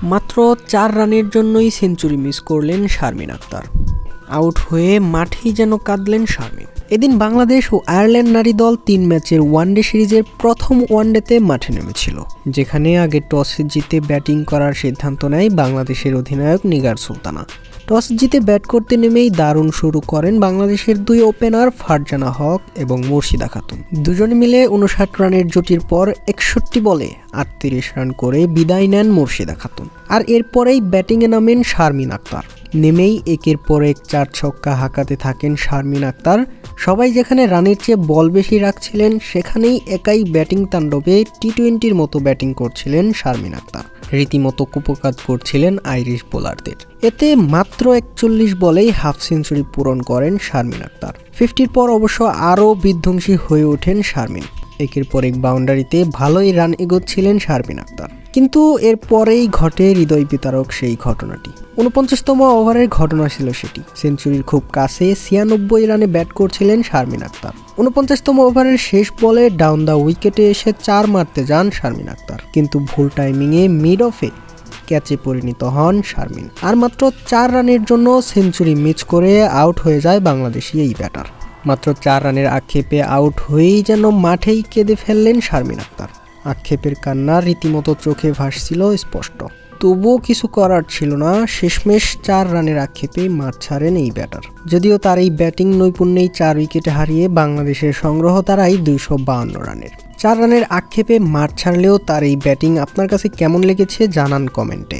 মাত্র 4 রানের জন্যই সেঞ্চুরি মিস করলেন শারমিন আক্তার। আউট হয়ে মাঠেই যেন কাঁদলেন শারমিন। এদিন বাংলাদেশ ও আয়ারল্যান্ড নারী দল 3 ম্যাচের ওয়ানডে সিরিজের প্রথম ওয়ানডেতে মাঠে নেমেছিল, যেখানে আগে টস জিতে ব্যাটিং করার সিদ্ধান্ত নেয় বাংলাদেশের অধিনায়ক নিগার সুলতানা। টস জিতে ব্যাট করতে নেমেই দারুণ শুরু করেন বাংলাদেশের 2 ওপেনার ফারজানা হক এবং মুর্শিদা খাতুন। দুজনে মিলে 59 রানের জুটির পর 61 বলে 38 রান করে বিদায় নেন মুর্শিদা খাতুন। আর এরপরেই ব্যাটিংয়ে নামেন শারমিন আক্তার। নেমেই একের পর এক 4 ছক্কা হাঁকাতে থাকেন শারমিন আক্তার। সবাই যেখানে রানের চেয়ে বল বেশি রাখছিলেন, সেখানেই একাই ব্যাটিং তাণ্ডবে টি-20-র মতো ব্যাটিং করছিলেন শারমিন আক্তার। রীতিমতো কুপকাত করছিলেন আইরিশ বোলারদের। এতে মাত্র 41 বলেই হাফ সেঞ্চুরি পূরণ করেন শারমিন আক্তার। 50-র পর অবশ্য আরও বিধ্বংসী হয়ে ওঠেন শারমিন। একের পর এক বাউন্ডারিতে ভালোই রান এগোচ্ছিলেন শারমিন আক্তার, কিন্তু এরপরেই ঘটে হৃদয় বিতারক সেই ঘটনাটি। 49তম ওভারের ঘটনা ছিল সেটি। সেঞ্চুরির খুব কাছে 96 রানে ব্যাট করছিলেন শারমিন আক্তার। 49তম ওভারের শেষ বলে ডাউন দ্য উইকেটে এসে 4 মারতে যান শারমিন আক্তার, কিন্তু ভুল টাইমিংয়ে মিড অফে ক্যাচে পরিণত হন শারমিন। আর মাত্র 4 রানের জন্য সেঞ্চুরি মিস করে আউট হয়ে যায় বাংলাদেশি এই ব্যাটার। মাত্র 4 রানের আক্ষেপে আউট হয়েই যেন মাঠেই কেঁদে ফেললেন শারমিন আক্তার। আক্ষেপের কান্না রীতিমতো চোখে ভাসছিল স্পষ্ট। তবুও কিছু করার ছিল না, শেষমেশ 4 রানের আক্ষেপে মাঠ ছাড়েন এই ব্যাটার। যদিও তার এই ব্যাটিং নৈপুণ্যেই 4 উইকেটে হারিয়ে বাংলাদেশের সংগ্রহ দাঁড়ায় 252 রানের। 4 রানের আক্ষেপে মাঠ ছাড়লেও তার এই ব্যাটিং আপনার কাছে কেমন লেগেছে জানান কমেন্টে।